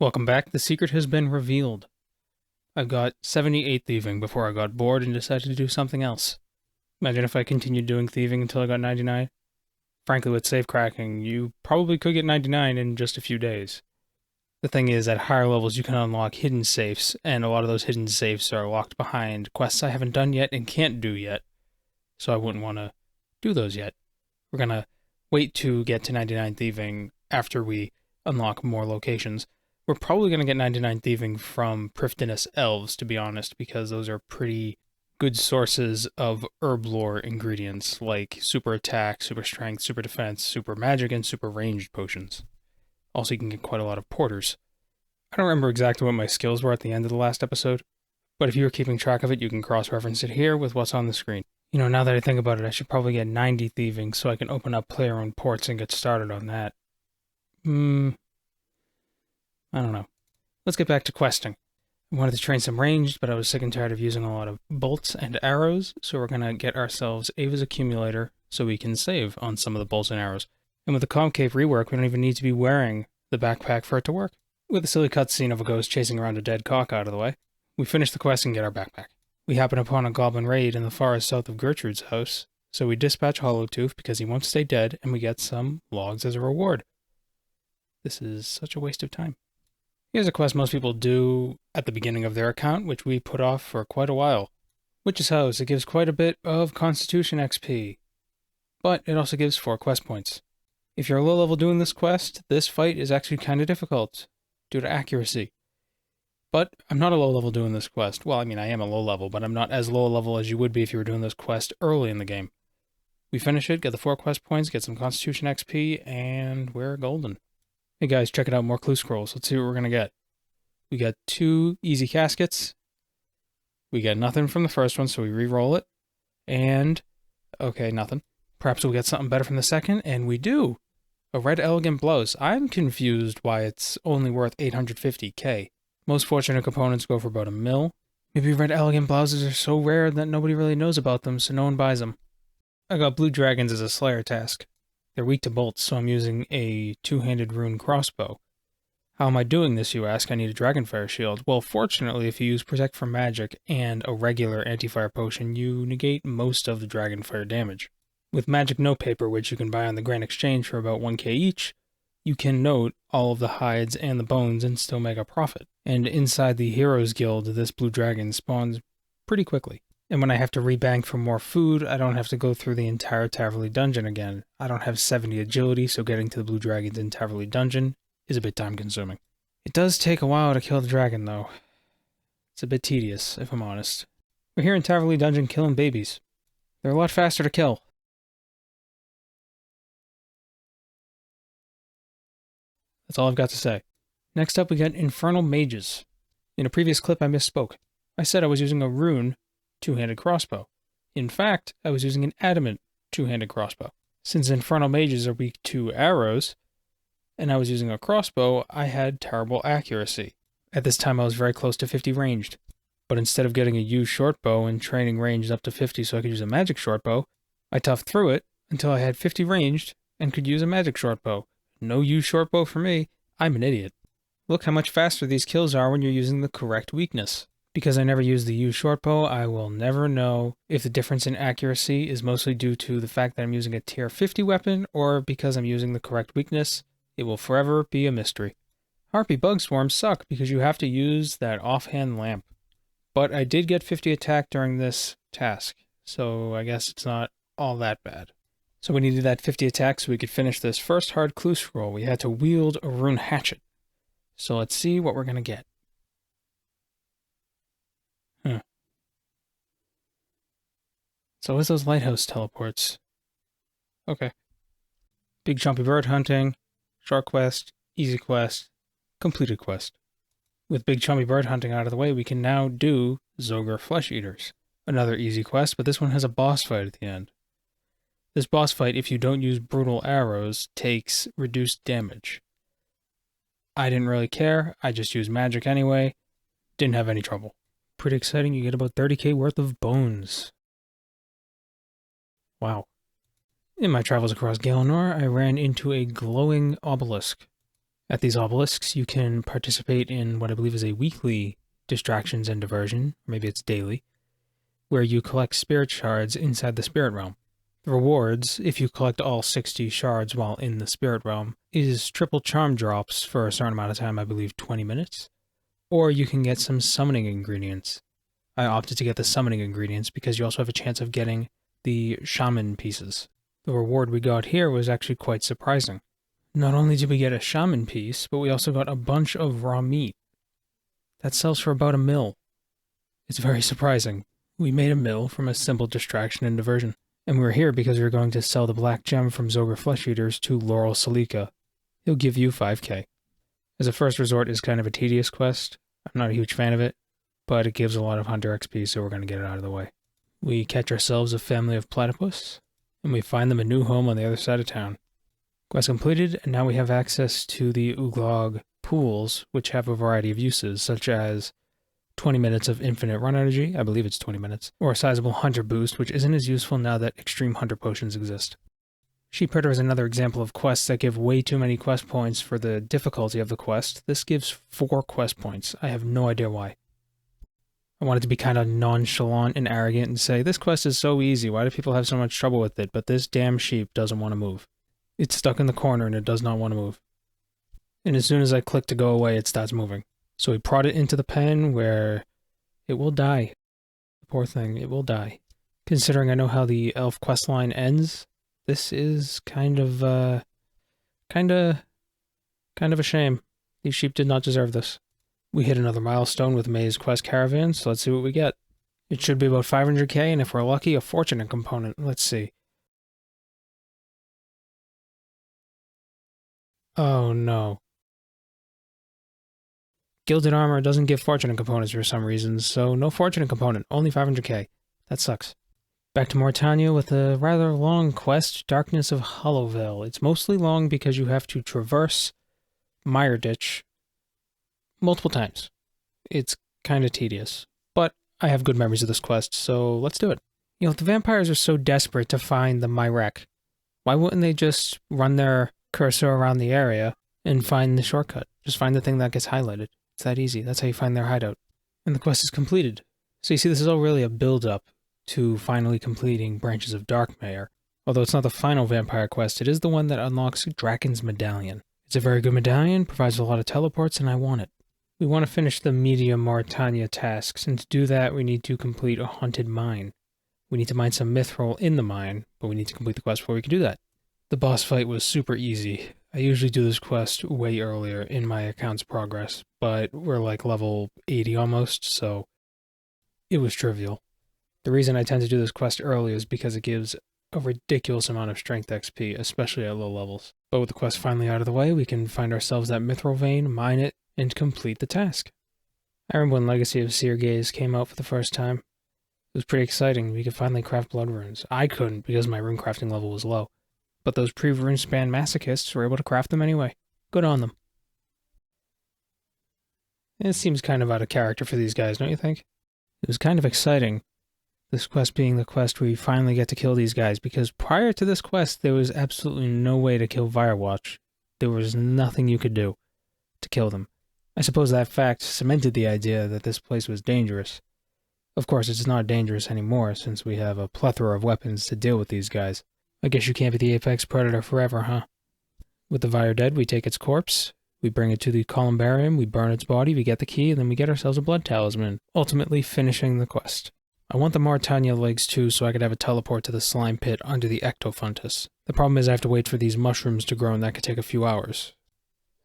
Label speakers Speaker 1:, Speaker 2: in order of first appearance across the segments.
Speaker 1: Welcome back. The secret has been revealed. I got 78 thieving before I got bored and decided to do something else. Imagine if I continued doing thieving until I got 99. Frankly, with safe cracking, you probably could get 99 in just a few days. The thing is, at higher levels you can unlock hidden safes, and a lot of those hidden safes are locked behind quests I haven't done yet and can't do yet, so I wouldn't want to do those yet. We're gonna wait to get to 99 thieving after we unlock more locations. We're probably going to get 99 thieving from Prifdinous elves, to be honest, because those are pretty good sources of herb lore ingredients like super attack, super strength, super defense, super magic, and super ranged potions. Also, you can get quite a lot of porters. I don't remember exactly what my skills were at the end of the last episode, but if you were keeping track of it, you can cross-reference it here with what's on the screen. You know, now that I think about it, I should probably get 90 thieving so I can open up player-owned ports and get started on that. I don't know. Let's get back to questing. I wanted to train some ranged, but I was sick and tired of using a lot of bolts and arrows, so we're going to get ourselves Ava's accumulator so we can save on some of the bolts and arrows. And with the concave rework, we don't even need to be wearing the backpack for it to work. With the silly cutscene of a ghost chasing around a dead cock out of the way, we finish the quest and get our backpack. We happen upon a goblin raid in the forest south of Gertrude's house, so we dispatch Hollowtooth because he won't stay dead, and we get some logs as a reward. This is such a waste of time. Here's a quest most people do at the beginning of their account, which we put off for quite a while. Witch's House. It gives quite a bit of Constitution XP, but it also gives 4 quest points. If you're low level doing this quest, this fight is actually kind of difficult, due to accuracy. But I'm not a low level doing this quest. Well, I mean, I am a low level, but I'm not as low level as you would be if you were doing this quest early in the game. We finish it, get the 4 quest points, get some Constitution XP, and we're golden. Hey guys, check it out, more clue scrolls. Let's see what we're going to get. We got 2 easy caskets. We got nothing from the first one, so we re-roll it. And, okay, nothing. Perhaps we'll get something better from the second, and we do. A red elegant blouse. I'm confused why it's only worth 850k. Most fortunate components go for about $1 mil. Maybe red elegant blouses are so rare that nobody really knows about them, so no one buys them. I got blue dragons as a slayer task. They're weak to bolts, so I'm using a 2-handed rune crossbow. How am I doing this, you ask? I need a dragonfire shield. Well, fortunately, if you use Protect from Magic and a regular anti-fire potion, you negate most of the dragonfire damage. With Magic Note Paper, which you can buy on the Grand Exchange for about 1k each, you can note all of the hides and the bones and still make a profit. And inside the Heroes Guild, this blue dragon spawns pretty quickly. And when I have to rebank for more food, I don't have to go through the entire Taverley dungeon again. I don't have 70 agility, so getting to the blue dragons in Taverley dungeon is a bit time consuming. It does take a while to kill the dragon, though. It's a bit tedious, if I'm honest. We're here in Taverley dungeon killing babies. They're a lot faster to kill. That's all I've got to say. Next up, we got Infernal Mages. In a previous clip, I misspoke. I said I was using a rune 2-handed crossbow. In fact, I was using an adamant 2-handed crossbow. Since Infernal Mages are weak to arrows, and I was using a crossbow, I had terrible accuracy. At this time I was very close to 50 ranged. But instead of getting a used shortbow and training ranged up to 50 so I could use a magic shortbow, I toughed through it until I had 50 ranged and could use a magic shortbow. No used shortbow for me. I'm an idiot. Look how much faster these kills are when you're using the correct weakness. Because I never use the used shortbow, I will never know if the difference in accuracy is mostly due to the fact that I'm using a tier 50 weapon or because I'm using the correct weakness. It will forever be a mystery. Harpy bug swarms suck because you have to use that offhand lamp. But I did get 50 attack during this task, so I guess it's not all that bad. So we needed that 50 attack so we could finish this first hard clue scroll. We had to wield a rune hatchet. So let's see what we're going to get. So what's those lighthouse teleports? Okay. Big Chompy Bird Hunting, Short Quest, Easy Quest, Completed Quest. With Big Chompy Bird Hunting out of the way, we can now do Zogre Flesh Eaters. Another easy quest, but this one has a boss fight at the end. This boss fight, if you don't use brutal arrows, takes reduced damage. I didn't really care, I just used magic anyway, didn't have any trouble. Pretty exciting, you get about 30k worth of bones. Wow. In my travels across Galenor, I ran into a glowing obelisk. At these obelisks, you can participate in what I believe is a weekly distractions and diversion, or maybe it's daily, where you collect spirit shards inside the spirit realm. The rewards, if you collect all 60 shards while in the spirit realm, is triple charm drops for a certain amount of time, I believe 20 minutes, or you can get some summoning ingredients. I opted to get the summoning ingredients because you also have a chance of getting the shaman pieces. The reward we got here was actually quite surprising. Not only did we get a shaman piece, but we also got a bunch of raw meat. That sells for about 1 mil. It's very surprising. We made 1 mil from a simple distraction and diversion. And we were here because we were going to sell the black gem from Zogra Flesh Eaters to Laurel Salika. He'll give you 5k. As a first resort, is kind of a tedious quest. I'm not a huge fan of it, but it gives a lot of hunter XP, so we're going to get it out of the way. We catch ourselves a family of platypus, and we find them a new home on the other side of town. Quest completed, and now we have access to the Uglog pools, which have a variety of uses, such as 20 minutes of infinite run energy, I believe it's 20 minutes, or a sizable hunter boost, which isn't as useful now that extreme hunter potions exist. Sheep Herder is another example of quests that give way too many quest points for the difficulty of the quest. This gives 4 quest points. I have no idea why. I wanted to be kind of nonchalant and arrogant and say, this quest is so easy, why do people have so much trouble with it? But this damn sheep doesn't want to move. It's stuck in the corner and it does not want to move. And as soon as I click to go away, it starts moving. So we prod it into the pen where it will die. The poor thing, it will die. Considering I know how the elf quest line ends, this is kind of a shame. These sheep did not deserve this. We hit another milestone with May's quest Caravan, so let's see what we get. It should be about 500k, and if we're lucky, a fortunate component. Let's see. Oh no. Gilded armor doesn't give fortunate components for some reason, so no fortunate component, only 500k. That sucks. Back to Morytania with a rather long quest, Darkness of Hollowvale. It's mostly long because you have to traverse Mire Ditch multiple times. It's kind of tedious, but I have good memories of this quest, so let's do it. You know, if the vampires are so desperate to find the Myrek, why wouldn't they just run their cursor around the area and find the shortcut? Just find the thing that gets highlighted. It's that easy. That's how you find their hideout. And the quest is completed. So you see, this is all really a build-up to finally completing Branches of Darkmare. Although it's not the final vampire quest, it is the one that unlocks Draken's Medallion. It's a very good medallion, provides a lot of teleports, and I want it. We want to finish the medium Morytania tasks, and to do that we need to complete a haunted mine. We need to mine some mithril in the mine, but we need to complete the quest before we can do that. The boss fight was super easy. I usually do this quest way earlier in my account's progress, but we're like level 80 almost, so it was trivial. The reason I tend to do this quest early is because it gives a ridiculous amount of strength XP, especially at low levels. But with the quest finally out of the way, we can find ourselves that mithril vein, mine it, and complete the task. I remember when Legacy of Seergaze came out for the first time. It was pretty exciting. We could finally craft blood runes. I couldn't because my rune crafting level was low. But those pre-rune span masochists were able to craft them anyway. Good on them. It seems kind of out of character for these guys, don't you think? It was kind of exciting, this quest being the quest where you finally get to kill these guys, because prior to this quest, there was absolutely no way to kill Firewatch. There was nothing you could do to kill them. I suppose that fact cemented the idea that this place was dangerous. Of course, it's not dangerous anymore, since we have a plethora of weapons to deal with these guys. I guess you can't be the apex predator forever, huh? With the Vire dead, we take its corpse, we bring it to the columbarium, we burn its body, we get the key, and then we get ourselves a blood talisman, ultimately finishing the quest. I want the Morytania legs too, so I could have a teleport to the slime pit under the ectofuntus. The problem is I have to wait for these mushrooms to grow, and that could take a few hours.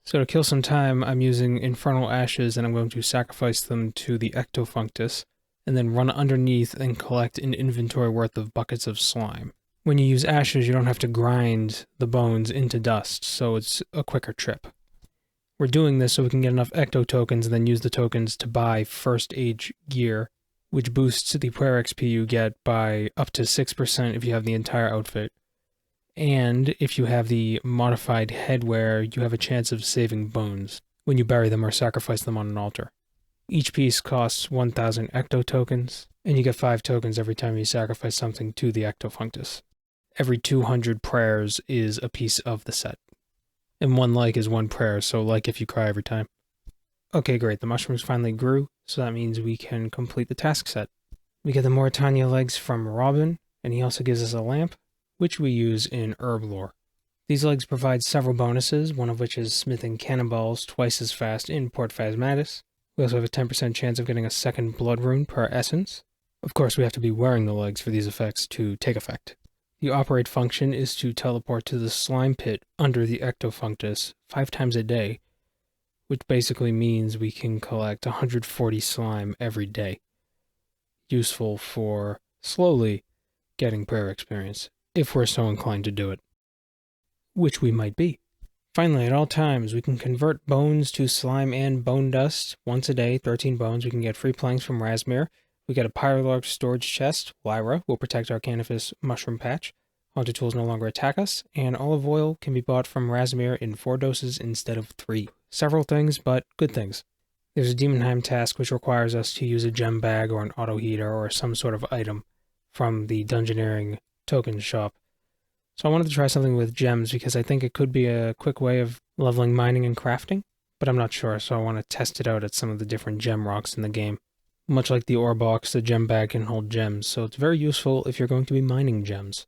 Speaker 1: So to kill some time, I'm using infernal ashes, and I'm going to sacrifice them to the ectofunctus, and then run underneath and collect an inventory worth of buckets of slime. When you use ashes, you don't have to grind the bones into dust, so it's a quicker trip. We're doing this so we can get enough ecto tokens and then use the tokens to buy first age gear, which boosts the prayer XP you get by up to 6% if you have the entire outfit. And if you have the modified headwear, you have a chance of saving bones when you bury them or sacrifice them on an altar. Each piece costs 1,000 ecto tokens, and you get 5 tokens every time you sacrifice something to the ectofunctus. Every 200 prayers is a piece of the set. And one like is one prayer, so like if you cry every time. Okay, great. The mushrooms finally grew, so that means we can complete the task set. We get the Morytania legs from Robin, and he also gives us a lamp, which we use in herb lore. These legs provide several bonuses, one of which is smithing cannonballs twice as fast in Port Phasmatis. We also have a 10% chance of getting a second blood rune per essence. Of course, we have to be wearing the legs for these effects to take effect. The operate function is to teleport to the slime pit under the ectofunctus 5 times a day, which basically means we can collect 140 slime every day. Useful for slowly getting prayer experience, if we're so inclined to do it. Which we might be. Finally, at all times, we can convert bones to slime and bone dust. Once a day, 13 bones. We can get free planks from Razmir. We get a Pyrolark storage chest. Lyra will protect our Canifis mushroom patch. Haunted tools no longer attack us. And olive oil can be bought from Razmir in 4 doses instead of 3. Several things, but good things. There's a Demonheim task which requires us to use a gem bag or an auto heater or some sort of item from the Dungeoneering token shop. So I wanted to try something with gems because I think it could be a quick way of leveling mining and crafting, but I'm not sure, so I want to test it out at some of the different gem rocks in the game. Much like the ore box, the gem bag can hold gems, so it's very useful if you're going to be mining gems.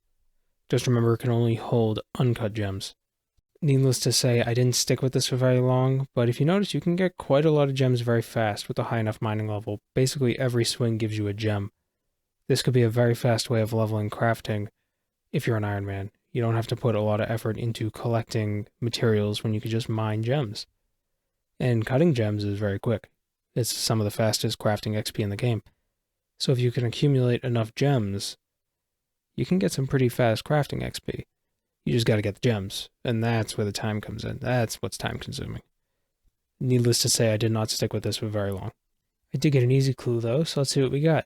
Speaker 1: Just remember it can only hold uncut gems. Needless to say, I didn't stick with this for very long, but if you notice, you can get quite a lot of gems very fast with a high enough mining level. Basically, every swing gives you a gem. This could be a very fast way of leveling crafting if you're an Iron Man. You don't have to put a lot of effort into collecting materials when you could just mine gems. And cutting gems is very quick. It's some of the fastest crafting XP in the game. So if you can accumulate enough gems, you can get some pretty fast crafting XP. You just gotta get the gems, and that's where the time comes in. That's what's time consuming. Needless to say, I did not stick with this for very long. I did get an easy clue though, so let's see what we got.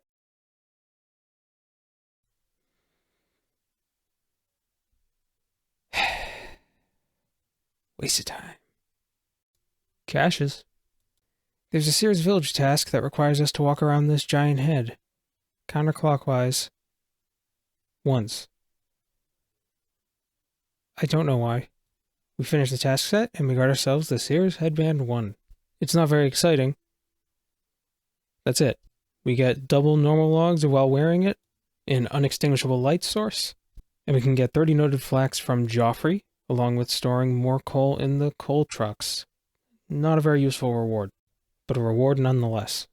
Speaker 1: Waste of time. Caches. There's a Sears Village task that requires us to walk around this giant head, counterclockwise, once. I don't know why. We finish the task set, and we got ourselves the Sears Headband 1. It's not very exciting. That's it. We get double normal logs while wearing it, an unextinguishable light source, and we can get 30 noted flax from Joffrey, along with storing more coal in the coal trucks. Not a very useful reward, but a reward nonetheless.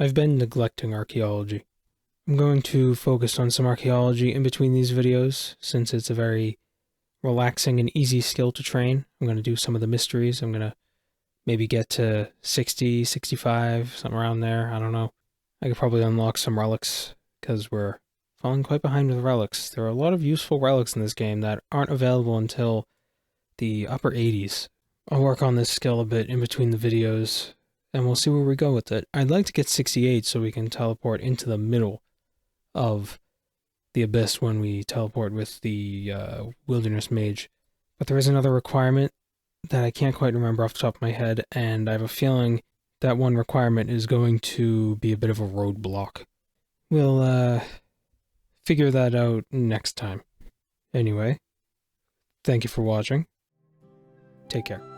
Speaker 1: I've been neglecting archaeology. I'm going to focus on some archaeology in between these videos, since it's a very relaxing and easy skill to train. I'm going to do some of the mysteries. I'm going to maybe get to 60, 65, something around there. I don't know. I could probably unlock some relics, because we're falling quite behind with relics. There are a lot of useful relics in this game that aren't available until the upper 80s. I'll work on this skill a bit in between the videos, and we'll see where we go with it. I'd like to get 68 so we can teleport into the middle of the abyss when we teleport with the wilderness mage. But there is another requirement that I can't quite remember off the top of my head, and I have a feeling that one requirement is going to be a bit of a roadblock. We'll figure that out next time. Anyway, thank you for watching. Take care.